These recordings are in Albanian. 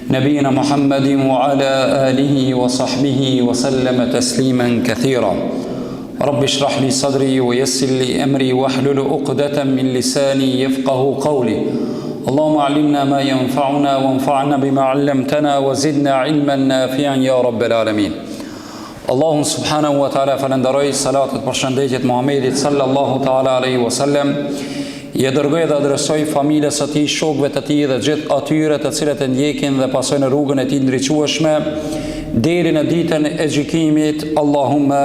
نبينا محمد وعلى آله وصحبه وسلم تسليما كثيرا رب اشرح لي صدري ويسر لي أمري واحلل عقدة من لساني يفقه قولي اللهم علمنا ما ينفعنا وانفعنا بما علمتنا وزدنا علما نافعا يا رب العالمين. Allahun subhanahu wa ta'ala falenderoj, salatet për shëndetjet Muhammedit sallallahu ta'ala alaihi wasallam, je dërgoj dhe adresoj familjes së tij, shokëve të tij dhe gjithë atyre të cilët e ndjekin dhe pasojnë rrugën e tij ndriçueshme deri në ditën e gjykimit. Allahumma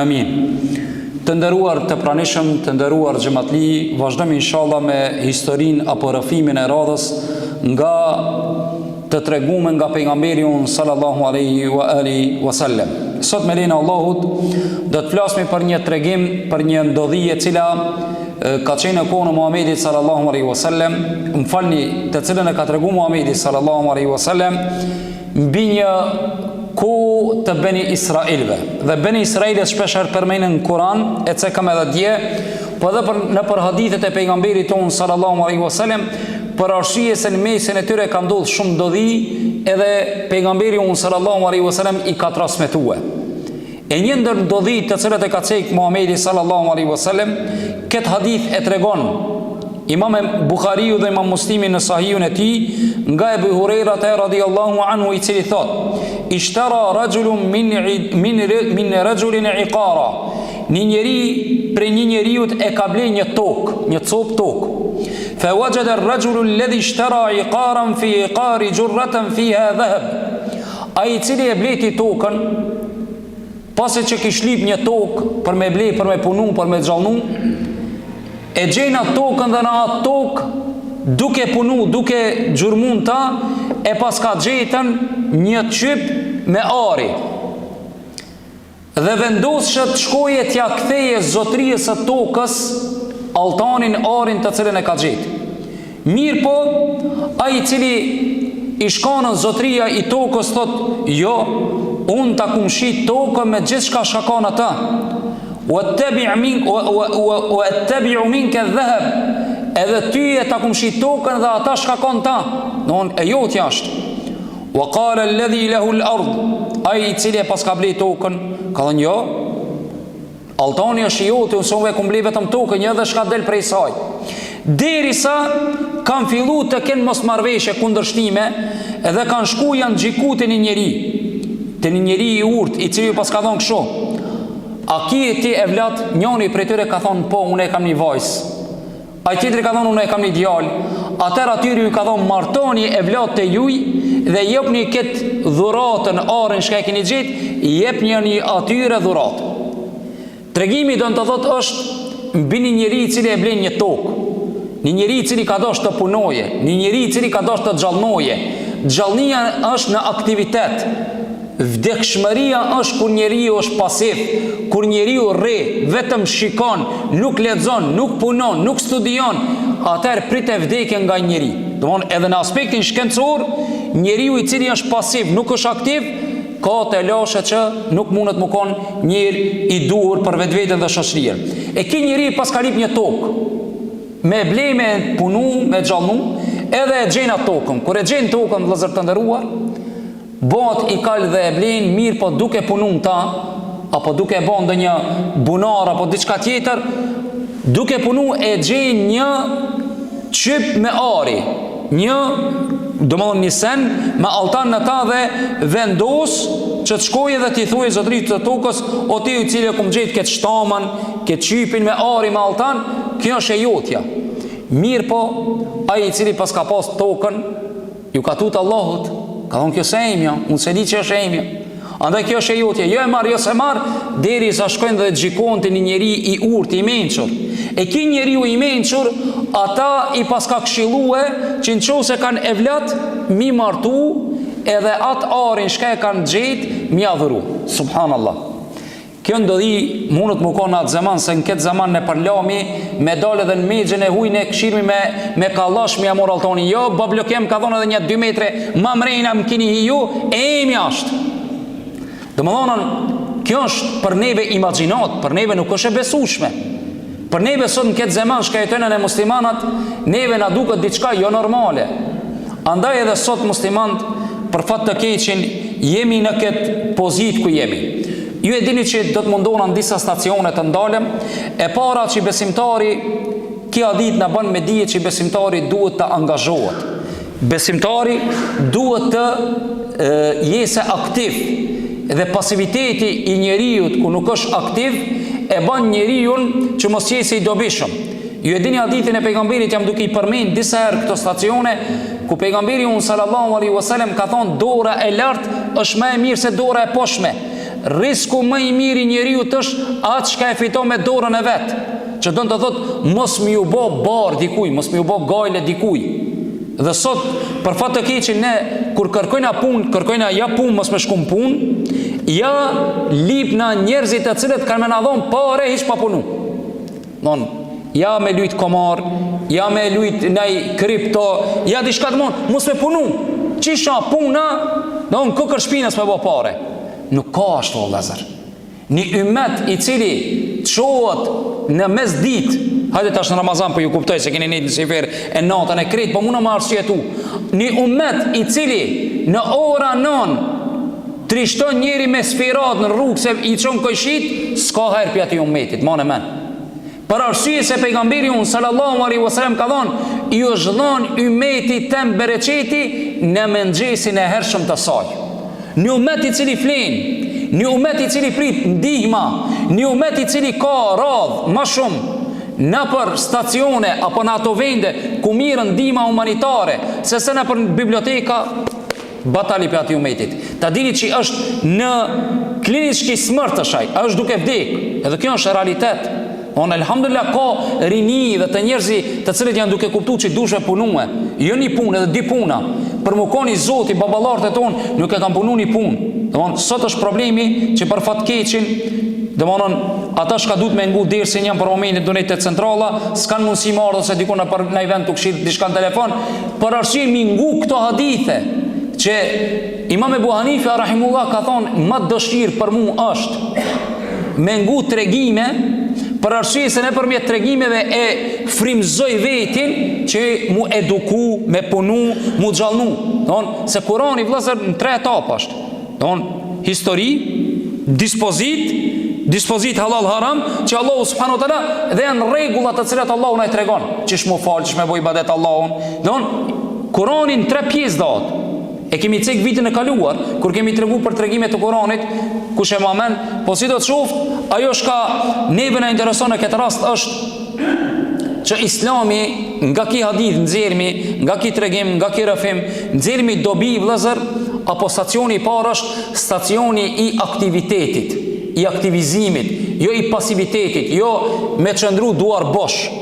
amin. Të nderuar të pranishëm, të nderuar xhamatli, vazhdojmë inshallah me historinë apo rrëfimin e radhës nga të treguar nga pejgamberi sallallahu alaihi wa alihi wasallam. Sot me lenin Allahut do të flasim për një tregim, për një ndodhi e cila ka qenë në kohën e Muhamedit sallallahu alaihi wasallam, më falni, të cilën e ka treguar Muhamedi sallallahu alaihi wasallam mbi një kohë të Beni Israilëve. Dhe Beni Israilët shpeshherë përmenden në Kur'an, e që kam edhe dje, po edhe në për hadithet e pejgamberit tonë sallallahu alaihi wasallam, për arsye se në mesin e tyre ka ndodhur shumë ndodhi, edhe pejgamberi sallallahu alaihi wasallam i ka transmetuar. E një ndër ndodhit të cilat e ka cek Muhamedi sallallahu alaihi wasallam, këtë hadith e tregon Imam Buhariu dhe Imam Muslimi në Sahihun e tij nga Ebu Hurajra radhiyallahu anhu, i cili thot: "Ishtara rajulun min rajulin iqara." Një njeri prej një njeriu e ka bler një tokë, një copë tokë. Fa wajada ar-rajulu alladhi ishtara iqaran fi iqari jurratan fiha dhahab. Ai i cili e bleti tokën, pasi që kish lip një tokë për me ble, për me punu, për me xhallnu, e gjen atë tokën dhe në atë tokë, duke punu, duke gjurmun ta, e pas ka gjetën një qyp me ari. Dhe vendosë të shkoje t'ja ktheje zotërijës së tokës altanin, arin të cilën e ka gjetë. Mirë po, ai i cili i shkanën zotëria i tokës thot: "Jo, unë ta kumshi tokën me gjithë shka shakon ata. Wa attabi'u minka dhahab." Edhe ty e ta kumshi tokën dhe ata shkakon ta. Don e jot jashtë. Wa qala alladhi lahu al-ard. Ai i cili e pas ka bler tokën, ka thënë: "Jo, altani është i jote, unë s'unë kum bler vetëm tokën, një dhe shka del prej saj." Derisa kanë fillu të kenë mosmarrveshje, kundërshtime, edhe kanë shku janë xhiku te një njeri, te një njeri i urtë, i cili pas ka thonë kështu: "A ki e ti e vlat?" Njoni prej tyre ka thonë: "Po, unë e kam një vajzë." Ai tjetri ka thonë: "Unë e kam një djalë." Atëherë atyri ju ka thonë: "Martoni e vlat te juj dhe jepni këtë dhuratën, arën shka e keni gjetë, jepni një atyre dhuratë." Tregimi do të thotë është mbi një njeri i cili e blen një tokë, një njeri i cili ka dashur të punoje, një njeri i cili ka dashur të xhallnoje. Xhallnia është në aktivitet. Vdekshmëria është kur njeriu është pasiv, kur njeriu rre, vetëm shikon, nuk lexon, nuk punon, nuk studion, atëherë pritet vdekjen nga një njeri. Domthonë edhe në aspektin shkencor, njeriu i cili është pasiv, nuk është aktiv, ka të lashe që nuk mundet më konë njëri i duhur për vetveten dhe shoqërinë. E ki njeri pas ka lip një tokë, me ble, me punu, me xhallnu, edhe e gjen atë tokën. Kur e gjen tokën, vëllezër të nderuar, bot i kal dhe e blen, mirë po duke punun ta, apo duke bën ndonjë bunar apo diçka tjetër, duke punu e gjen një qyp me ari, një, domthon një sen me altan në ta, dhe vendos që të shkojë dhe t'i thuaj zotërit të tokës: "O ti i cili kum gjetë këtë shtamën, këtë qypin me ari me altan, kjo është e jotja." Mirë po, ai i cili pas ka pas tokën, ju ka tutë Allahut, ka thonë: "Kjo se emja, unë se di që është emja, andaj kjo është e jotja, jo e marr, jo se marr", deri sa shkojnë dhe gjikon të një njeri i urtë, i mençur. E ki njeriu i mençur, ata i pas ka këshillue që nëse kanë evlat, mi martu, edhe atë arin shka e kanë gjetë, mi adhuru. Subhanallah. Kjo ndodhi mundet më konë atë zaman, se në këtë zaman në përlami, me dalë edhe në megjën e hujnë e këshirmi me kallash, mi amor altoni: "Jo, bablokem ka thonë edhe një 2 metre, ma mrejna më kini hi ju, e emi ashtë." Dhe më dhonën, kjo është për neve imaginat, për neve nuk është e besushme. Për neve sot në këtë zaman shka jetojnë në muslimanat, neve na duket diçka jo normale. Andaj edhe sot muslimanët për fat të keqin jemi në këtë pozitë ku jemi. Ju e dini që do të mundona në disa stacione të ndalem. E para që besimtari, kia ditë në bën me dije që besimtari duhet të angazhohet. Besimtari duhet të jese aktiv. Dhe pasiviteti i njeriut ku nuk është aktiv e bën njeriun që mos jese i dobishëm. Ju e dini hadithin e pejgamberit, jam duke i përmend disa herë këto stacione ku pejgamberi sallallahu alaihi wasallam ka thonë dora e lartë është më e mirë se dora e poshtme. Risku më i mirë i njeriut është atë çka e fiton me dorën e vet. Që do të thotë mos më u bë bar dikuj, mos më u bë gajle dikuj. Dhe sot për fat të keqin ne kur kërkojna punë, kërkojna ja punë mos më shkum punë, ja lipna njerëzit të cilët kanë më na dhon parë hiç pa punu. Don ja me lujt komar, ja me lujt ndaj kripto, ja diçka të mos me punu. Çisha puna, don kokër shpinës me bë parë. Nuk ka ashtu vëllazër. Një ummet i cili çohet në mesditë, hajde tash në Ramazan po ju kuptoj se keni një sefer e natën e kret, po mund të më arsyetu. Një ummet i cili në ora 9 trishton njëri me sfirat në rrugë se i çon kojshit, s'ka herë pi atij ummetit, më në men. Për arsye se pejgamberi sallallahu alaihi wasallam ka thonë, ju është dhënë ummeti tem bereqeti në mëngjesin e hershëm të saj. Një ummet i cili flen, një ummet i cili prit ndihma, një ummet i cili ka radhë më shumë në për stacione apo në ato vende ku mirën ndihma humanitare, se në për biblioteka, batali për ati ummetit. Ta dini që është në klinikë smërtë shaj, është duke vdek, edhe kjo është realitet. Alhamdulillah ka rini dhe të njerëzi të cilët janë duke kuptu që dushme punue, jo një punë edhe di puna, për më koni zoti, babalartë e tonë nuk e kam punu një punë. Sot është problemi që për fatkeqin, ata shka duhet me ngu dersin janë për momentin donet të centrala, s'kan mundësi marrë ose diku në event të këshit diçka në telefon, për arsye mi ngu këto hadithe që Imam Ebu Hanife rahimullah ka thonë, më dëshirë për mu është me ngu tregime, për arsye se ne përmjet tregimeve e frymzoj vetin që mu eduku, me punu, mu gjallnu. Se Kurani vëllezër në 3 etapa është. Histori, dispozit halal haram, që Allahu subhanahu wa taala dhe janë rregullat të cilat Allahu na i tregon, çish mu fal, çish me boj ibadet Allahun. Kurani në 3 pjesë dot. E kemi cek vitin e kaluar, kur kemi tregu për tregimet të Kuranit, kush e mamen, po si do të shoft, ajo shka neve na intereson në këtë rast është që Islami nga ki hadith nxjerrmi, nga ki tregim, nga ki rrëfim, nxjerrmi dobi vëllazër, apo stacioni i parë është stacioni i aktivitetit, i aktivizimit, jo i pasivitetit, jo me qëndru duar bosh.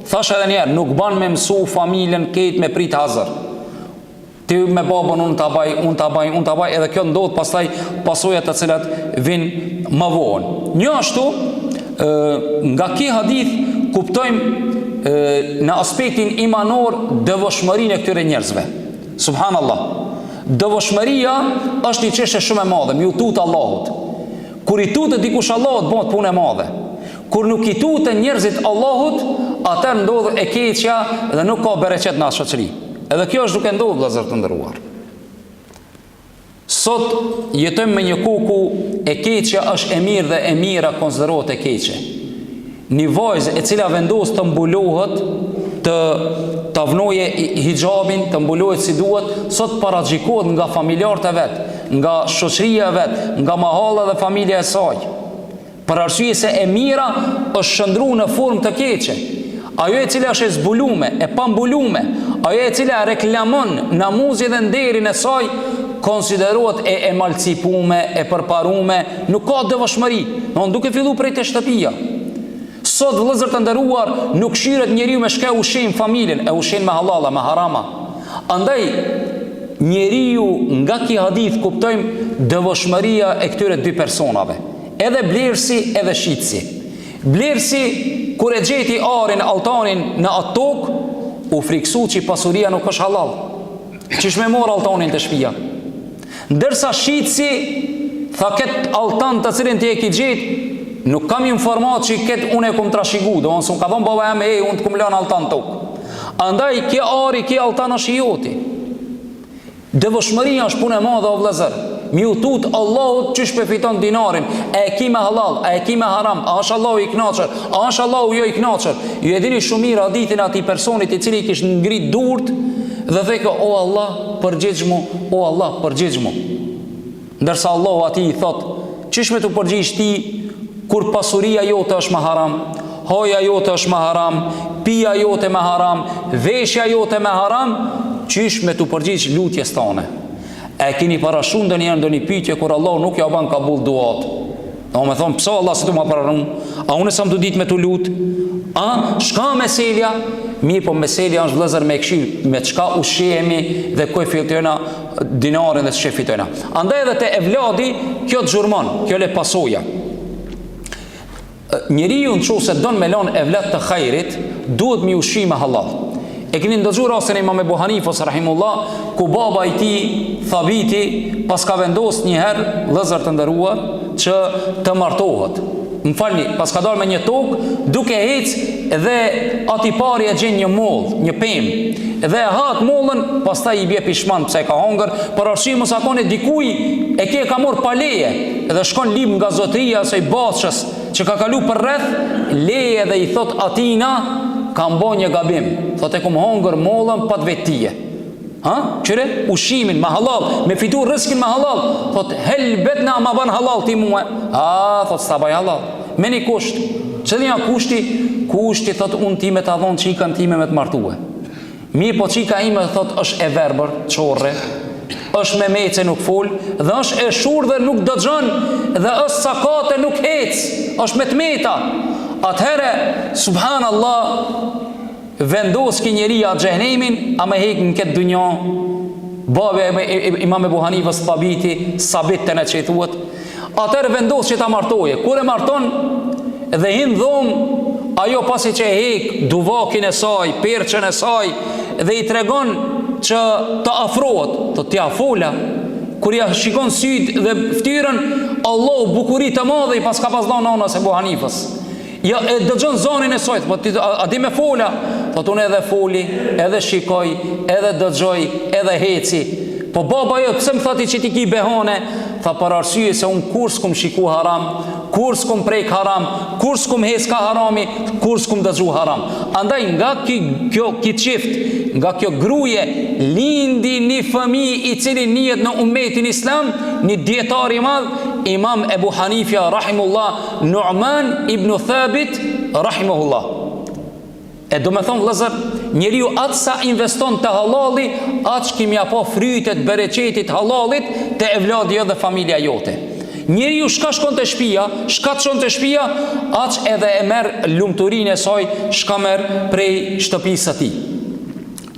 Thash edhe njerë, nuk ban me mësu familjen ketë me prit hazër. Ti me babën unë ta baj, edhe kjo ndodh pastaj pasojat të cilat vinë më vonë. Një ashtu, nga ki hadith kuptojmë në aspektin imanor dëvoshmërinë e këtyre njerëzve. Subhanallah. Dëvoshmëria është një çështje shumë e madhe, mi u tut Allahut. Kur i tutet dikush Allahut, bëhet punë e madhe. Kur nuk i tuten njerëzit Allahut, atëherë ndodh e keqja dhe nuk ka bereqet në shoqëri. Edhe kjo është duke ndodhur vëllezër të nderuar. Sot jetojmë me një kohë ku e keqja është e mirë dhe e mira konsiderohet e keqe. Një vajzë e cila vendos të mbulohet, të avnoje hijabin, të mbulohet si duhet, sot paragjikohet nga familjarët e vet, nga shoqëria e vet, nga mahalla dhe familja e saj. Për arsye se e mira është shndruar në formë të keqe. Ajo e cila është e zbulume, e pambulume, ajo e cila reklamon namuzin dhe nderin e saj, konsiderohet e emalcipume, e përparume, nuk ka dëvëshmëri, duke fillu prej të shtëpia. Sot vëllezër të nderuar, nuk shiret njeriu me shka ushqejnë familjen, e ushqejnë me halala, me harama. Andaj, njeriu nga ki hadith kuptojmë dëvëshmëria e këtyre 2 personave, edhe blersi edhe shitsi. Blersi, kur e gjeti arin, altanin në atë tokë, u friksu që pasuria nuk është halal. Qish me mor altanin të shtëpia. Ndërsa shitsi, tha këtë altan të cilin të e ki gjetë, nuk kam informat që këtë unë e kum trashigu, do nësë ka thonë baba jam unë të kum lanë altan tokë. Andaj, kje ari, kje altan është i joti. Devotshmëria është punë e madhe o vëllezër. Mi u tut Allahut çish përfiton dinarin. E ki me halal, a e ki me haram, a është Allahu i kënaqur, a është Allahu jo i kënaqur. Ju e dini shumë mirë hadithin e atij personit i cili kishte ngrit durt dhe thekë o Allah, përgjigj mu, o Allah, përgjigj mu. Ndërsa Allahu atij i thot, çish me të përgjigj ti kur pasuria jote është me haram, hoja jote është me haram, pija jote me haram, veshja jote me haram, çish me të përgjigj lutjes tone. E keni parashun dhe një pyetje kur Allah nuk ja ban kabul duat. Do me thonë, pëso Allah se tu ma pararun? A unë e sa më të ditë me të lut? A, shka meselja? Mirë po meselja është vëllezër me këshir, me çka ushqehemi dhe ku e fitojna dinarin dhe ç'e fitojna. Andaj edhe te evladi, kjo të xhurmon, kjo le pasoja. Njeriu nëse don me lën evlad të hajrit, duhet mi ushqim me halal. E keni ndëgjuar rastin e Imam Ebu Hanifës rahimullah, ku baba i tij Thabiti pas ka vendos një herë vëllezër të nderuar që të martohet. Më falni, pas ka dalë me një tokë, duke ecë dhe ati pari e gjen një moll, një pemë. Dhe e hak mollën, pastaj i bie pishman pse ka hongër, por arsyet mos akone dikuj e ke ka marr pa leje. Dhe shkon lip nga zotëria së Baçës që ka kalu për rreth, leje dhe i thot atina kam bo një gabim. Thot e kum hongër mollën pa të vetije. Ha? Qyre? Ushimin me halal, me fitu rëskin me halal. Thot helbet na ma ban halal ti mua. A, thot sta baj halal. Me një kusht. Qëllë një kushti? Kushti thot unë ti me të adhon qikën time me të martue. Mirë po qika ime thot është e verbër, qorre, është me mece nuk fol, dhe është e shur dhe nuk dëgjon, dhe është sakate nuk hec, është me të meta. Atëhere, subhanallah, vendos ki njeria xhehenemin, a me hek në këtë dunja. Babe Imam Ebu Hanifës Thabiti, sabit të në që i thuët. Atëhere vendos që ta martoje. Kur e marton dhe hin dhomë, ajo pasi që e hek duvakin e saj, perçën e saj, dhe i tregon që të afrohet, të t'ja fola. Kur ja shikon syt dhe ftyrën, Allah bukurit të madhe i pas ka pas dhënë anës Ebu Hanifës. Ja e dëgjon zonin e saj, po a di me fola? Thot unë edhe foli, edhe shikoj, edhe dëgjoj, edhe heci. Po baba jo, pse më thati që ti ki behane? Tha për arsye se unë kur s'kum shiku haram, kur s'kum prejk haram, kur s'kum hes ka harami, kur s'kum dëgju haram. Andaj nga kjo qift, nga kjo gruje, lindi një fëmi i cili njihet në ummetin islam, një dietar i madh, Imam Ebu Hanifja rahimullah, Nu'man ibn Thabit rahimullah. E do me thonë vëllezër, njeriu atë sa investon të halali, atë që kimja po frytet, bereqetit halalit të evladi dhe familja jote. Njeriu shka shkon të shpia, shka të shkon të shpia, atë edhe e merë lumëturin e saj, shka merë prej shtëpisë ti.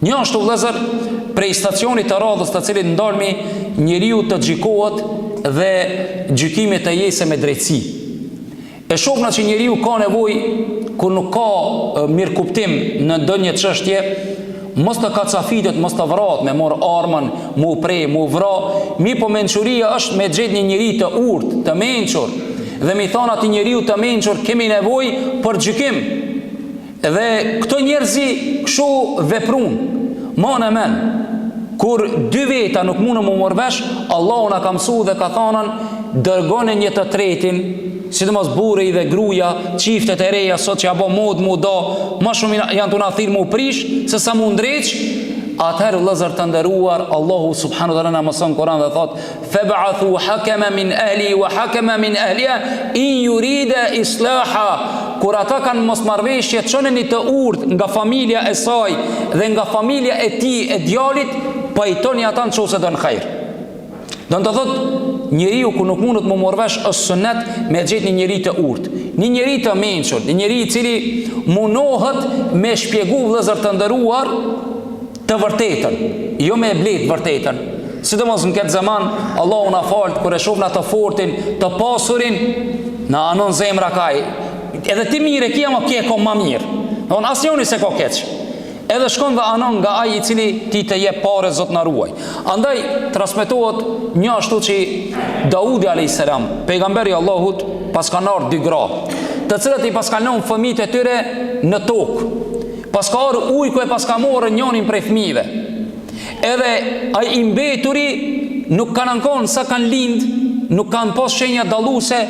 Një ashtu vëllezër, prej stacionit të radhës të cilit ndalmi, njeriu të gjikohet dhe gjykimit të jese me drejtësi. E shofna që njeriu ka nevoj, kur nuk ka mirë kuptim në ndonjë çështje, mos të kacafitet, mos të vrat, me mor armën, mu prej, mu vra. Mi po mençuria është me gjetë një njeri të urtë, të mençur, dhe mi thonë ati njeriu të mençur, kemi nevoj për gjykim. Dhe këto njerëzi kështu veprun, ma në men, kur dy veta nuk mundë më morvesh, Allahu na ka mësu dhe ka thonën, dërgone një të tretin, sidomos burri dhe gruaja, çiftet e reja sot që apo mod mu do, më shumë janë të na thirr mu prish se sa mu ndreq. Atëherë vëllezër të nderuar, Allahu subhanahu wa taala na mëson Kur'an dhe thot: "Fab'athu hakama min ahli wa hakama min ahliha in yurida islaha." Kur ata kanë mosmarrveshje, çoneni të urtë nga familja e saj dhe nga familja e tij e djalit, pajtoni ata nëse do në hajër. Do të thot, njeriu ku nuk mundet më morvesh është sunet me gjetë një njeri të urtë, një njeri të mençur, një njeri i cili munohet me shpjegu vëllezër të nderuar të vërtetën, jo me blet vërtetën. Sidomos në këtë zaman, Allahu na falt kur e shohna të fortin, të pasurin, na anon zemra kaj. Edhe ti mirë kia më ke ko më mirë. Don asnjëri se ko keq. Edhe shkon dhe anon nga ai i cili ti të jep parë, Zot na ruaj. Andaj transmetohet një ashtu që Daudi alayhis salam, pejgamberi i Allahut, pas ka ardhur dy gra, të cilët i pas kanë lënë fëmijët e tyre në tokë. Pas ka ardhur ujku e pas ka morë njërin prej fëmijëve. edhe ai i mbeturi nuk kanë ankon sa kanë lind, nuk kanë pas shenja dalluse,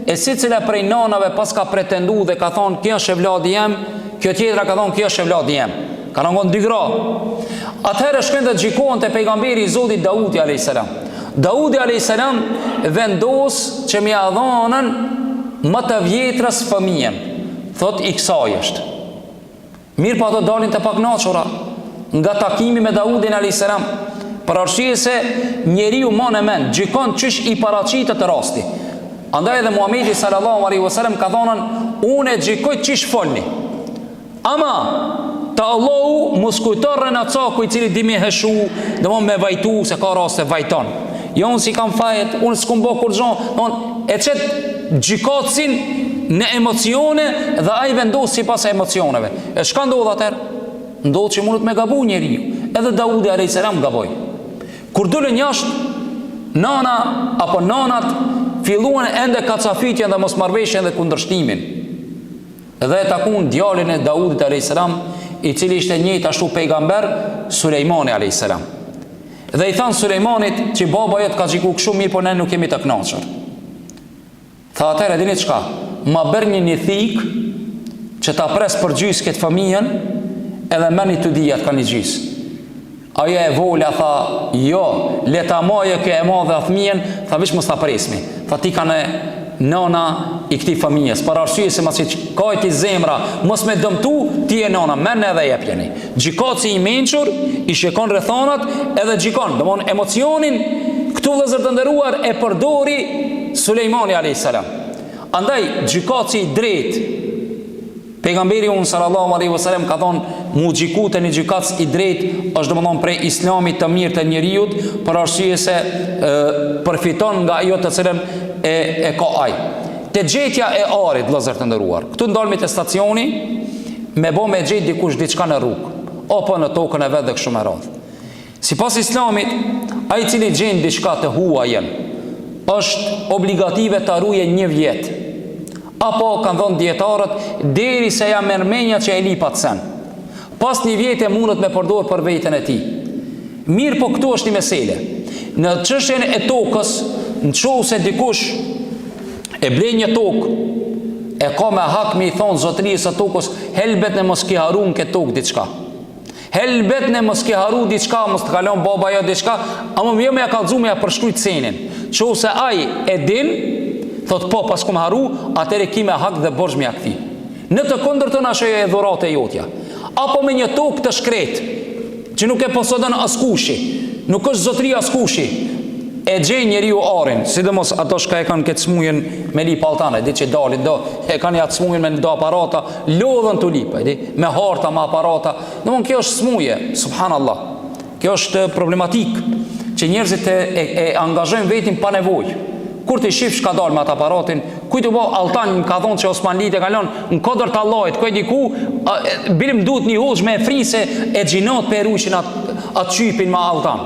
e secila prej nanave pas ka pretendu dhe ka thonë kjo është e vladi jem, kjo tjetra ka thonë kjo është e vladi jem. Kanë ankon dy gra. Atëherë shkojnë dhe gjikohen te pejgamberi i Zotit Daudi alayhis salam. Daudi alayhis salam vendos që mi adhonën më të vjetrës fëmijën. Thot i kësaj është. Mirë po ato dalin të paknaqura nga takimi me Daudin alayhis salam. Për arsye se njeriu mon e mend, gjikon çish i paraqitet të rasti. Andaj edhe Muhamedi sallallahu alaihi wasallam ka thonë unë gjikoj çish folni. Ama ta Allahu mos kujtorën atë caku i cili dimi heshu, domon me vajtu se ka raste vajton. Jo unë si kam fajet, unë s'kum bo kur gjon, e qëtë gjikatsin në emocione dhe ai vendos si pas emocioneve. E shka ndodh atër? Ndodh që mundet me gabu njeri. Edhe Daudi alayhis salam gaboj. Kur dullën jashtë, nana apo nanat filluan ende kacafitjen dhe mos marrveshjen dhe kundërshtimin. Dhe e takun djalin e Daudit alayhis salam, i cili ishte njëjtë ashtu pejgamber, Sulejmani alayhis salam. Dhe i thanë Sulejmanit që baba jot ka gjiku kështu mirë, po ne nuk kemi të kënaqur. Tha atëherë dini çka? Ma bërni një thik që ta pres për gjys këtë fëmijën, edhe merrni të dijat ka një gjys. Aja e vola tha, jo, le ta maje kë e madhe fëmijën, tha vish mos ta presmi. Tha ti kanë nana i këtij fëmijës, për arsye se masi ka ti zemra, mos me dëmtu, ti e nana, merrni edhe jepjeni. Gjikatsi i mençur i shikon rrethonat edhe gjikon, domthon emocionin këtu vëllezër të nderuar e përdori Sulejmani alayhis salam. Andaj gjikatsi i drejtë, pejgamberi sallallahu alaihi wasallam ka thonë mu gjikute një gjikats i drejtë është domthon prej islamit të mirë të njeriut, për arsye se përfiton nga ajo të cilën e ka ai. Te gjetja e arit, vëllezër të nderuar, këtu ndalmi te stacioni me bë me gjet dikush diçka në rrugë apo në tokën e vet dhe kështu me radhë. Sipas islamit, ai i cili gjen diçka të huajën është obligative ta ruajë 1 vjet. Apo kanë thënë dietarët derisa ja merr mendja që e lipat sen. Pas 1 vjet e mundet me përdor për veten e tij. Mirë, po këtu është një mesele. Në çështjen e tokës, nëse dikush e blen një tokë, e ka me hak me i thonë zotërisë së tokës, helbet në mos ki haru në këtë tokë diçka. Helbet në mos ki haru diçka, mos të kalon baba jo diçka, ama më jo me ja kalzu me ja përshkrujt senin. Qose ai e din, thot po pas kum haru, atëre ki me hak dhe borxh me ja kthi. Në të kundërtën ashtu e dhuratë e jotja. Apo me një tokë të shkret, që nuk e posodon askushi, nuk është zotëria askushi, e gjej njeriu arin, sidomos ato shka e kanë këtë smujën me lip altane, di që dalin do, e kanë atë smujën me do aparata, lodhën të lipa, me harta, me aparata. Domthon kjo është smuje, subhanallah. Kjo është problematik që njerëzit e angazhojnë vetin pa nevojë. Kur ti shifsh ka dalë me atë aparatin, kujt u bë altan më ka thonë që Osmanlit e kalon në kodër të Allahit, ku diku bilim duhet një hoxh me frise e xhinat pe rushin atë çypin me altan.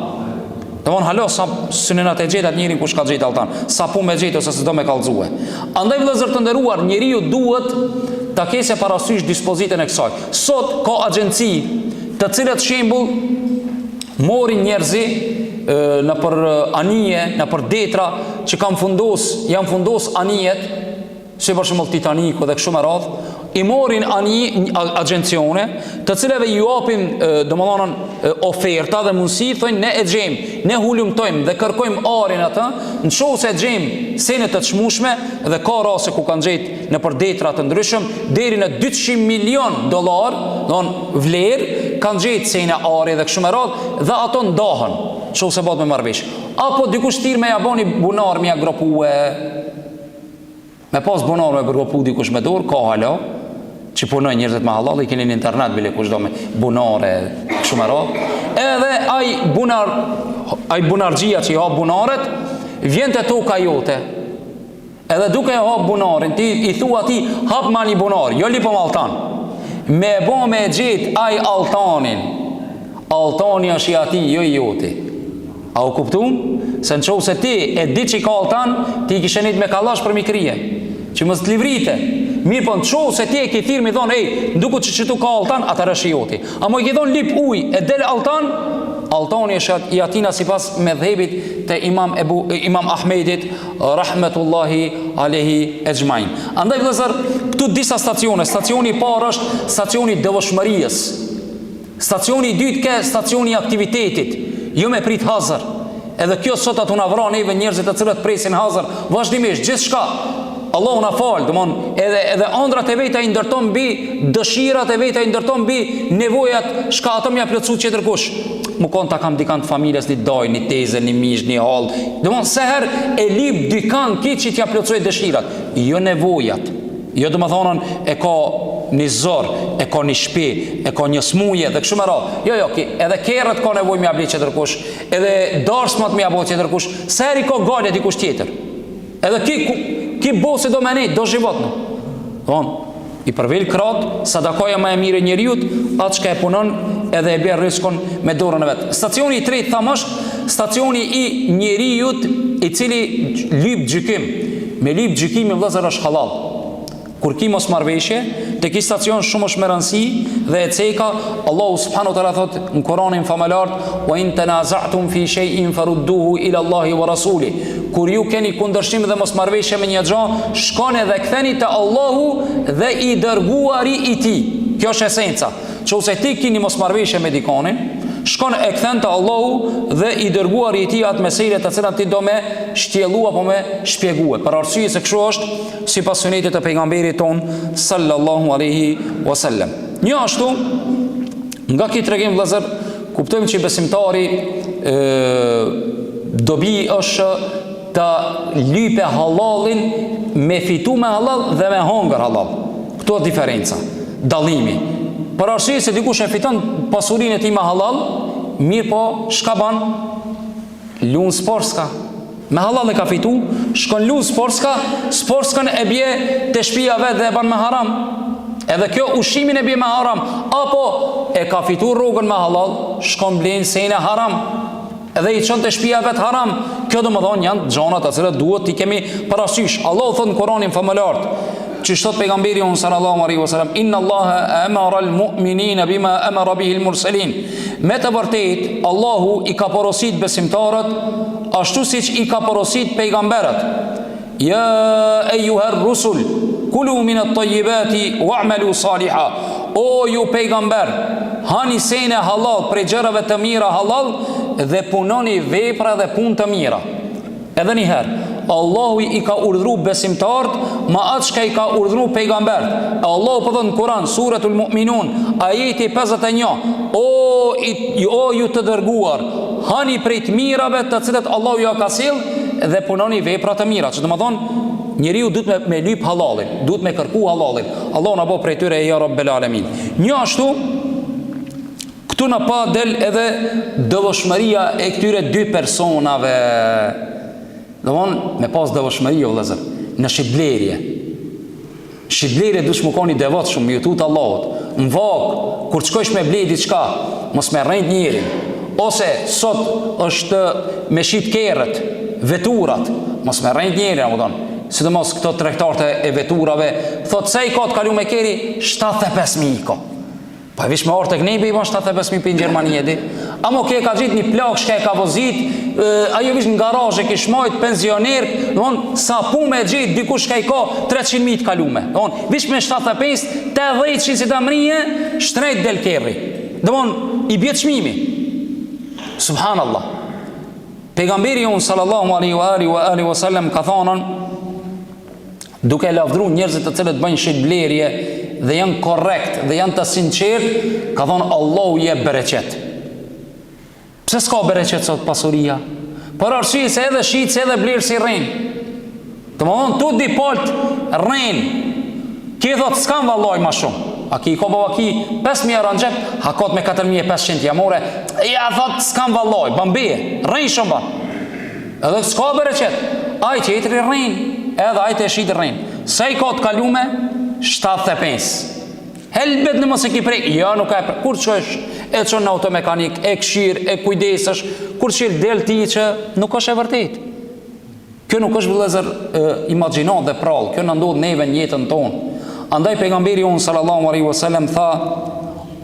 Domthon halo sa synenat e gjetat njërin kush ka gjetë altan, sa pu me gjetë ose s'do me kallxue. Andaj vëllezër të nderuar, njeriu duhet ta kese parasysh dispozitën e kësaj. Sot ka agjenci të cilat shembull morin njerëzi në për anije, në për detra që janë fundos anijet, si për shembull Titaniku dhe kështu me radhë, i morin agjencione të cilave ju japin domethënë oferta dhe mundësi, thonë ne e gjejmë, ne hulumtojmë dhe kërkojmë arin atë, nëse e gjejmë sene të çmueshme dhe ka raste ku kanë gjetë në për detra të ndryshëm deri në $200 milion, domthon vlerë, kanë gjetë sene ari dhe kështu me radhë dhe ato ndahen, nëse bëhet me marrëvesh. Apo dikush tir me ja bani bunar me ja gropue. Me pas bunar me gropu dikush me dorë, ka hala që punojnë njerëzit me halal, i keni në internet bile kushdo me bunare, kështu me radhë. Edhe ai bunarxhia që i hap bunaret, vjen te toka jote. Edhe duke e hap bunarin, ti i thua ti hap ma një bunar, jo lipom altan. Me bo me gjet ai altanin. Altani është i ati, jo i joti. A u kuptum? Se në qovë se ti e di që i ka altan, ti i kishenit me kallash për mi krije, që mës të livrite. Mirë po në qohë se ti e ki thirë mi thonë, nduku që tu ka altan, atër është joti. A mo i ki thonë lip uj, e del altan, altani është i atina si pas me dhebit të imam Ahmedit, rahmetullahi alehi e gjmajn. Andaj vëllezër, këtu disa stacione. Stacioni i parë është stacioni dëvëshmërijës. Stacioni i dytë ke stacioni i aktivitetit, jo me prit hazër. Edhe kjo sot atu na vran neve njerëzit të cilët presin hazër, vazhdimisht, gjithçka. Allahu na fal, domthon, edhe ëndrat e veta i ndërton mbi dëshirat e veta i ndërton mbi nevojat shka ato më plotësu tjetër kush. Më kon ta kam dikant familjes një doj, një tezë, një mish, një hall. Domthon seher e lip dikant ki që t'ja plotësoj dëshirat, jo nevojat. Jo domethonën e ka një zor, e ka një shtëpi, e ka një smuje dhe kështu me radhë. Jo, edhe kerrët ka nevojë më abli tjetër kush, edhe darsmat më apo tjetër kush. Seher i ka gale dikush tjetër. Edhe ki bosi do menet, do zhivotnë. I përvel krat, sadakoja më e mire njeriut, atë shka e punon edhe e bjerë riskon me dorën e vetë. Stacioni i tretë thamë është stacioni i njeriut i cili lyp gjykim. Me lyp gjykim i vëllezër është halal. Kur ki mos marrveshje, te ki stacion shumë është me rëndësi dhe e ceka, Allahu subhanahu wa taala thot në Kur'anin famëlart, wa in tanaza'tum fi shay'in farudduhu ila Allahi wa rasuli. Kur ju keni kundërshtim dhe mos marrveshje me një gjë, shkoni dhe ktheni te Allahu dhe i dërguari i tij. Kjo është esenca. Nëse ti keni mos marrveshje me dikonin, shkon e kthen te Allahu dhe i dërguari i tij atë meselë të cilat ti do me shtjellu apo me shpjegue. Për arsye se kështu është sipas sunetit të pejgamberit ton sallallahu alaihi wasallam. Një ashtu nga këtë tregim vëllazër kuptojmë që besimtari dobi është të lype halalin me fitu me halal dhe me hongër halal. Këto është diferenca, dallimi. Për arsye se dikush e fiton pasurinë e tij me halal, mirë po shka ban? Lun sportska. Me halal e ka fitu, shkon lun sportskën e bje te shtëpia vet dhe e ban me haram. Edhe kjo ushimin e bje me haram, apo e ka fitu rrugën me halal, shkon blen sene haram. Edhe i çon te shtëpia vet haram. Kjo domethënë janë gjëra të cilat duhet t'i kemi parasysh. Allahu thot në Kur'anin famëlart, që shtot pejgamberi on sallallahu alaihi wasallam, inna Allaha amara al-mu'minina bima amara bihi al-mursalin. Me të vërtetë Allahu i ka porosit besimtarët ashtu siç i ka porosit pejgamberët. Ya ayyuhar rusul kulu min at-tayyibati wa'malu salihan. O ju pejgamber, hani sene halal prej gjërave të mira halal dhe punoni vepra dhe punë të mira. Edhe një herë Allahu i ka urdhru besimtarët ma atë shka i ka urdhru pejgambert. Allahu po thot në Kur'an, Suratul Mu'minun, ajeti 51, o ju të dërguar, hani prej të mirave të cilat Allahu ja ka sill dhe punoni vepra të mira. Që domethënë njeriu duhet me lyp halalin, duhet me kërku halalin. Allahu na bëj prej tyre ja Rabbel Alamin. Një ashtu këtu na pa del edhe dëvshmëria e këtyre dy personave. Me pas dëvshmëri o vëllezër, në shitblerje. Shitblerje dush më koni devot shumë, ju tut Allahut. Në vak, kur të shkojsh me ble diçka, mos me rrejt njerin. Ose sot është me shit kerët, veturat, mos me rrejt njerin, sidomos këto tregtarët e veturave, thot se i ka të kalu me keri 75.000 ko. Pa vish me orë të knejbe i ban 75.000 për në Gjermani di. Amo ke ka gjitë një plak shka e ka vozit, ajo vish në garajë e kishmajt, pensioner, sa pu me gjitë dikush shka i ka 300.000 të kalume. Vish me 75, 80 që si të mrije, shtrejt del kerri. I bjetë shmimi. Subhanallah. Pejgamberi unë sallallahu alaihi wa sallam ka thonën, duke lavdru njerëzit të cilët bëjnë shitblerje dhe janë korrekt dhe janë të sinqert, ka thonë Allahu je bereqet. Pse s'ka bereqet sot pasuria? Për arsye se edhe shit, se edhe blerë si rren. Të më thonë, tu di polt rren. Ki thot, s'kam vallaj ma shumë. A ki ka baba ki 5.000 euro në gjep, hakot me 4.500 jamore, ja thot, s'kam vallaj, bambeje, rren shumë ba. Edhe s'ka bereqet. Aj që jetëri rren, edhe aj të shit rren. Se i ka të kalume, 75. Helbet në mëse ki prej, ja nuk e prej, kur që është, e që në automekanik, e këshir, e kujdesësh, kur që del ti që nuk është e vërtet. Kjo nuk është vëllezër imagjinat dhe prall, kjo në ndodhë neve në jetën tonë. Andaj pejgamberi unë sallallahu alaihi wasallam tha,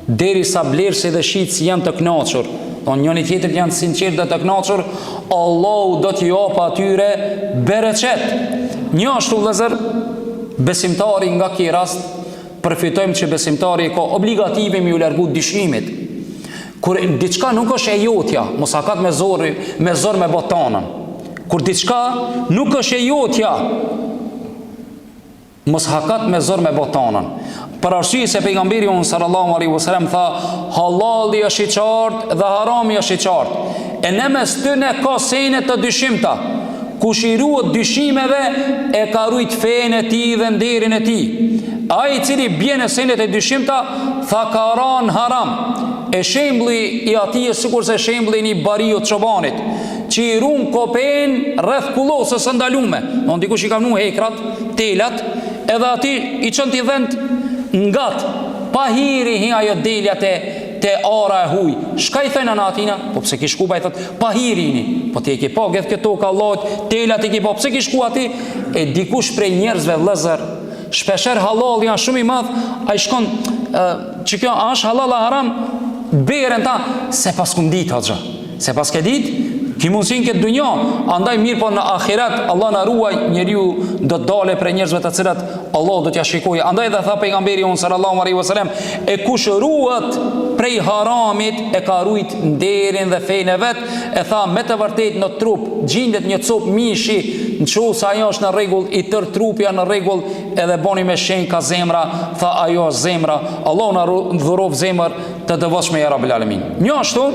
derisa blerësi dhe shitsi janë të kënaqur, njëri tjetër janë sinqert dhe të kënaqur, Allahu do t'i japë atyre bereqet. Një ashtu vëllezër, besimtari nga ky rast përfitojmë që besimtari ka obligative me u largu dyshimit. Kur diçka nuk është e jotja, mos hakat me zor me botanën. Kur diçka nuk është e jotja, mos hakat me zor me botanën. Për arsye se pejgamberi sallallahu alaihi wasallam tha, halali është i qartë dhe harami është i qartë. E në mes tyne ka sene të dyshimta. Kush i ruhet dyshimeve e ka rujt fenë e tij dhe nderin e tij. Ai i cili bie në senet e dyshimta, tha ka ran haram. E shembulli i atij është sikur se shembulli i një bariu të çobanit, që i ruan kopen rreth kullosës së ndalume. Don dikush i ka vënë hekrat, telat, edhe aty i çon ti vend ngat, pa hiri hi ajo delja te ara e huj. Shka i thënë në atina? Po pse ki shku, pa i thët, pa hirini. Po ti e ki pa gjithë këto ka Allahut, telat i ki pa, pse ki shku ati? E dikush prej njerëzve vëllezër, shpesher halal janë shumë i madh, a i shkon, që kjo është halal a haram, beren ta, se pas kum dit, hoxha. Se pas ke dit, ki mundësin këtë dunja, andaj mirë po në akhirat, Allah në ruaj, njeriu do të dale për njerëzve të cilat Allah do t'ja shikoj. Andaj dhe tha pejgamberi unë sallallahu alaihi wasallam, e kush ruhet prej haramit, e ka rujt nderin dhe fejnë e vet, e tha me të vërtet në trup, gjindet një cop mishi, në qosë ajo është në regull, i tër trupja në regull, edhe boni me shenjë ka zemra, tha ajo është zemra, Allah në dhurov zemër të dëvëshme ja Rabbil Alamin. Një ashtu,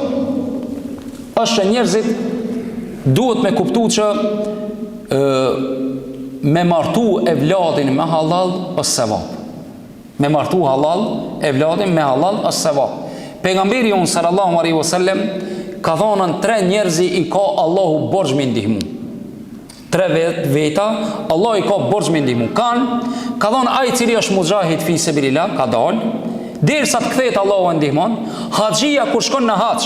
është që njerëzit duhet me kuptu që me martu e vladin me halal është sevap. Me martu halal e vladin me halal është sevap. Pejgamberi unë sallallahu alaihi wasallam ka thonën 3 njerëzi i ka Allahu borxh me ndihmu. 3 veta Allah i ka borxh me ndihmu. Ka thonë ai cili është mujahid fi sabilillah, ka dalë derisa të kthehet Allahu e ndihmon. Haxhia kur shkon në hax,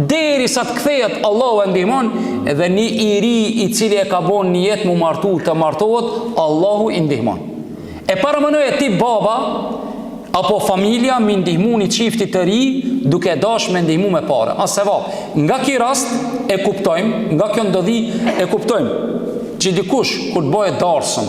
derisa të kthehet Allahu e ndihmon, dhe një i ri i cili e ka bën një jetë mu martu të martohet, Allahu i ndihmon. E paramendoj ti baba apo familja me ndihmu një çifti të ri duke dash me ndihmu me parë. A sevap. Nga ky rast e kuptojmë, nga kjo ndodhi e kuptojmë që dikush kur të bëhet darsëm,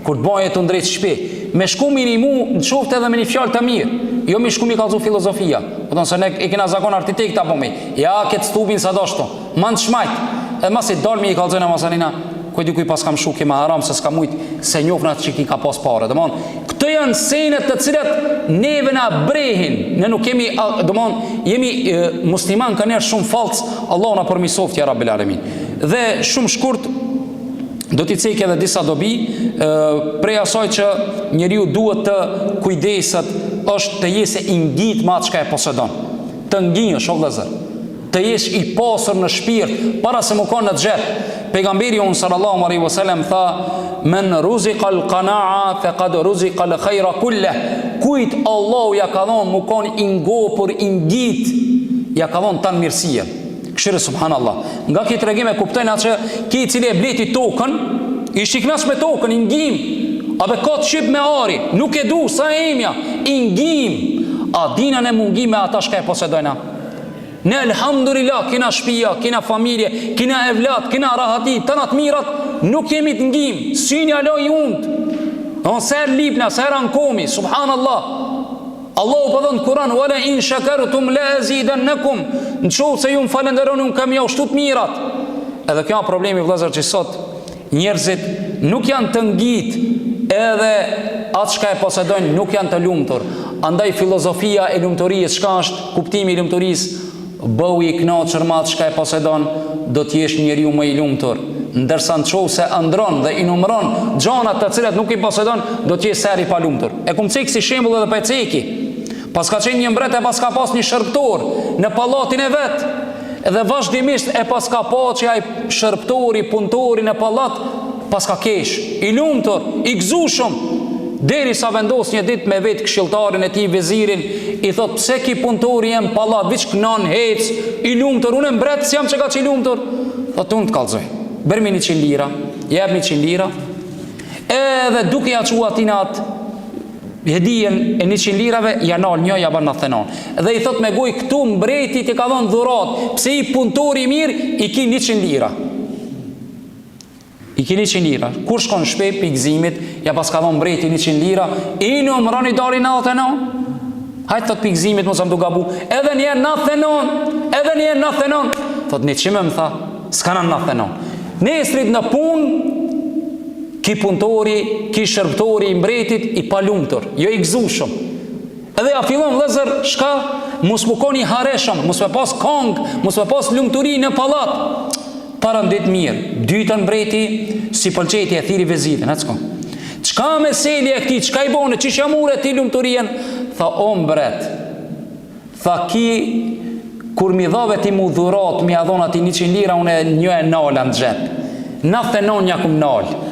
kur të bëhet të drejtë shtëpi, me shku minimu në qoftë edhe me një fjalë të mirë. Jo mi shku mi kallzu filozofia. Po thonë se ne e kena zakon arkitekta po mi. Ja këtë stupin sa dashto. Man shmajt. Edhe masi dalmi i kallzojna masanina, ku dikuj pas kam shu kema haram se s'ka mujt se njofna që ki ka pas parë. Domthon, këto janë senet të cilat neve na brehin. Ne nuk kemi, domthon, jemi musliman kanë shumë fallc, Allah na përmirësoft ja Rabbil Alamin. Dhe shumë shkurt do t'i cek edhe disa dobi prej asaj që njeriu duhet të kujdeset është të jesë i ngjit me atë çka e posedon. Të ngjinësh o vëllazër, të jesh i pasur në shpirt para se më kanë në xhep. Pejgamberi sallallahu alaihi wasallam tha, men ruziqa al-qana'a faqad ruziqa al-khayra kullah. Kujt Allahu ja ka dhënë më kanë i ngopur, i ngjit, ja ka dhënë tan mirësie. Këshire subhanallah. Nga këtë tregim e kuptojnë atë që ki i cili e bleti tokën, i shiknash me tokën, i ngjim. Abe ka të shqip me ari, nuk e du, sa e emja, i ngjim. A dina ne mungim me ata shka e posedojna. Ne elhamdulillah, kina shpia, kina familje, kina evlat, kina rahati, të natë mirat, nuk jemi të ngjim. Syni alo i undë. Në ser lipna, ser ankomi, subhanallah. Allahu po thon Kur'an, wala in shakartum la azidannakum. Në qovë se ju më falenderoni, unë kam ja ushtu të mirat. Edhe kjo a problemi vëllezër që sot njerëzit nuk janë të ngjit, edhe atë shka e posedojnë nuk janë të lumtur. Andaj filozofia e lumturisë, çka është kuptimi i lumturisë? Bëu i kënaqur me atë shka e posedon, do të jesh njeriu më i lumtur. Ndërsa në qovë se ëndron dhe i numëron gjanat të cilat nuk i posedon, do të jesh seri pa lumtur. E kum cek si shembull edhe pa ceki. Pas ka qenë një mbret e pas ka pas një shërptor në pallatin e vet, edhe vazhdimisht e pas ka pa që ai shërptori, punëtori në pallat pas ka kesh, i lumtur, i gëzushëm, derisa vendos një ditë me vet këshilltarin e tij, vezirin, i thot pse ki punëtori jem pallat, viç knon hec, i lumtur, unë mbret jam që ka që i lumtur. Thot unë të kallzoj. Bërmi 100 lira, jep 100 lira, edhe duke ja qua atina atë hedijen e 100 lirave, ja nal një, ja ban 99. Dhe i thot me goj, këtu mbreti ti ka dhënë dhurat, pse i punëtori i mirë, i ki 100 lira. I ki 100 lira. Kur shkon në shtëpi pikëzimit, ja pas ka dhënë mbreti 100 lira, i numëroni dali 99. Hajtë thot pikëzimit, mos më du gabu, edhe një 99, edhe një 99. Thot një qime më tha, s'ka në 99. Nesrit në pun, ki punëtori, ki shërbëtori i mbretit, i palumëtor, jo i gëzushëm. Edhe ja fillon vëllezër, shka, mos më koni hareshëm, mos me pas kongë, mos me pas lumëturi në pallat. Parën ditë mirë, dytën mbreti, si pëlqeti e thiri vezitin, e cko. Qka me seli e këti, qka i bone, qish jamure ti lumëturien? Tha, o mbret, tha ki, kur mi dhave ti mu dhurat, mi adhona ti 100 lira, unë e një e nala në gjep. 99 nja kum nalë.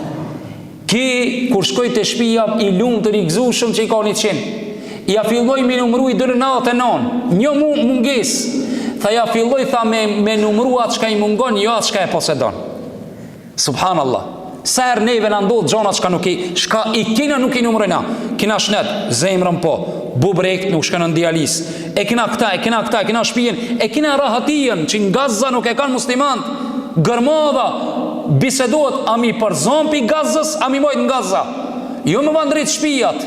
Ki, kur shkoj të shpia, i lumë të rikëzushëm që i ka 100. Ja filloj me numru i dërë 99, një munges. Tha ja filloj, tha me numru atë shka i mungon, jo atë shka e posedon. Subhanallah. Ser neve në ndodhë gjona shka i kina nuk i numrejna. Kina shnet, zemrën po, bubrekt nuk shkën në dialis. E kina këta, e kina shpijen, e kina rahatien, që nga Gaza nuk e kanë muslimant. Gërmada, bisedohet, a mi për zompi Gazës, a mi mojt në Gaza. Jo me va ndrit shpijat,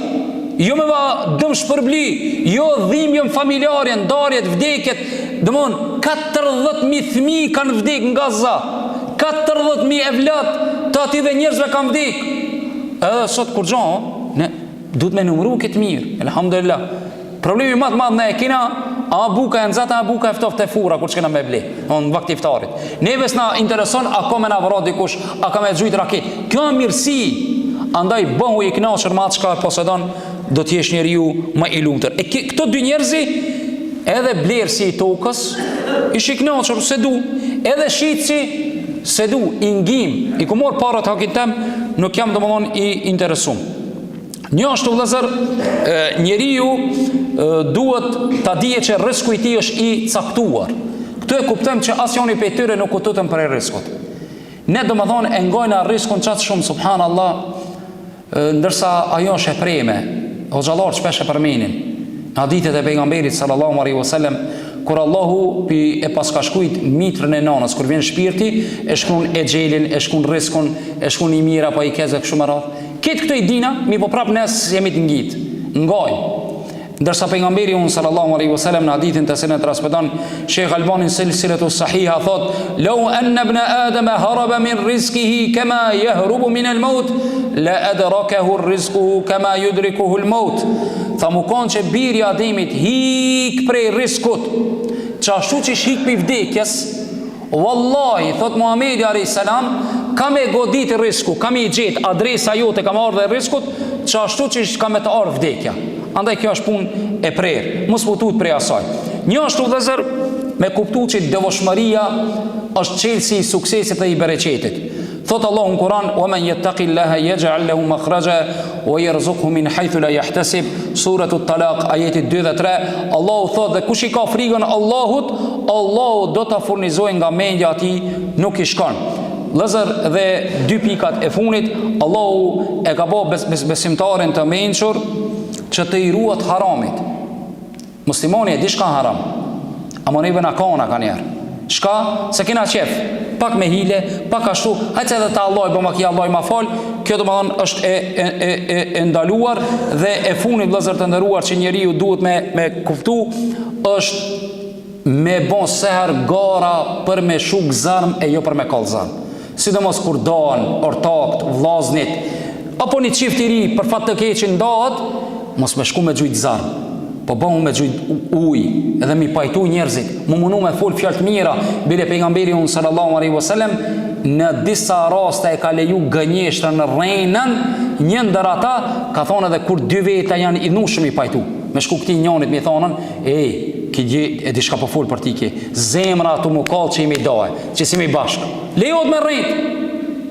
jo me va dëm shpërbli, jo dhimjëm familjarjen, darjet, vdekjet. Dëmon, 40.000 fëmi kanë vdek në Gaza. 40.000 evlat të ative njerëzve kanë vdek. Edhe sot kur gjohë, ne du të me numru këtë mirë, elhamdulillah. Problemi matë madhë ne e kina, a buka e nëzata, a buka e ftoft e fura, kur që kena me ble, në vakt iftarit. Neves na intereson, a ka me na vërat dikush, a ka me gjujt raket. Kjo mirësi, andaj bëhu i knaqër ma të shka e posedon, do t'jesh njeriu më i lumëtër. E këto dy njerëzi, edhe blerësi i tokës, ish i knaqër, se du, edhe shitësi, se du, i ngim, i kumor parat hakin tem, nuk jam domethën i interesum. Një ashtu vëllezër, njeriu duhet ta dije që rrezku i tij është i caktuar. Këtu e kuptojmë që asnjëri prej tyre nuk u tutën për rrezikut. Ne domethën e ngojna rrezikun çast shumë subhanallah, ndërsa ajo është e preme. Hoxhallar shpesh e përmenin. Në hadithet e pejgamberit sallallahu alaihi wasallam, kur Allahu e paska shkujt mitrën e nanës, kur vjen shpirti, e shkruan e xhelin, e shkruan rrezikun, e shkruan i mira apo i keq kështu me radhë. Këtë këto i dina, mi po prap nes jemi të ngjitë, ngajmë. Ndërsa pejgamberi unë sallallahu alaihi wasallam në hadithin të sinë transmeton Sheikh Albani silsilatu sahiha thot: "Law anna ibn Adam haraba min rizqihi kama yahrubu min al-maut, la adrakahu rizquhu kama yudrikuhu al-maut." Tha mu kanë që biri Ademit hik prej rizkut, që ashtu që hik për vdekjes, wallahi, thot Muhamedi alayhis salam, ka me godit rizku, ka me i gjet adresa jote, ka me ardhe rizkut, që ashtu që ka me të ardhe vdekja. Andaj kjo është punë e prerë, mos putut prej asaj. Një ashtu vëllezër, me kuptu që devoshmëria është çelësi i suksesit dhe i bereqetit. Thot Allahu në Kur'an: "Wa man yattaqillaha yaj'al lahu makhraja wa yarzuqhu min haythu la yahtasib." Suratu Talaq ajeti 2 dhe 3. Allahu thot dhe kush i ka frikën Allahut, Allahu do ta furnizojë nga mendja e tij nuk i shkon. Vëllezër, dhe 2 pikat e funit, Allahu e ka bë besimtarin të mençur që të i ruat haramit. Muslimani e di shka haram, ama neve na ka njerë. Shka? Se kena qef, pak me hile, pak ashtu, hajtë edhe ta Allah, bëma ki Allah ma fal, kjo do më thonë është e ndaluar, dhe e funit vëllezër të ndëruar që njeriu duhet me kuftu, është me bon seher gara për me shuk zarm e jo për me kall zarm. Sidomos kur dan, ortakt, vllaznit, apo një qift i ri për fat të keqin ndahet, mos me shku me gjujt zarm, po bëhu me gjujt uj, edhe mi pajtu njerëzit, mu munu me fol fjallë të mira. Bile pejgamberi unë sallallahu alaihi wasallam në disa raste e ka leju gënjeshtër në rrenën, një ndër ata ka thonë edhe kur 2 veta janë i nushëm i pajtu, me shku këti njonit mi thonën: ki gje e di shka po fol për ti ki, zemra atu mu kallë që i mi daje, që si mi bashkë, lejot me rrenët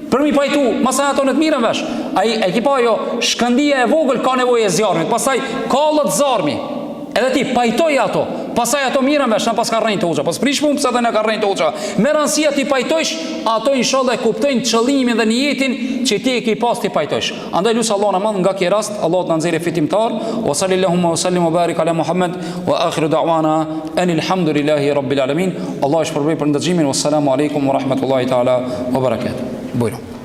për mi pajtu, masaj ato në të mirën vesh. E ki pa jo, shkëndia e vogël ka nevojë e zjarmit, pasaj kallët zarmi, edhe ti pajtoj ato, pasaj ato mirën vesh, në pas ka rrenjë të uqa, pas prish punë pëse dhe në ka rrenjë të uqa. Me rënësia ti pajtojsh, ato inshallah e kuptojnë qëllimin dhe nijetin që ti e ke pas ti pajtosh. Andaj lutë Allahu na mall nga ky rast, Allahu na nxjerrë fitimtar. Wa sallallahu wa sallim wa barik ala Muhammad wa akhiru da'wana anil hamdulillahi rabbil alamin. Allah shpërbej për ndëgjimin. Wassalamu alaikum wa rahmatullahi ta'ala wa barakatuh. Bujro.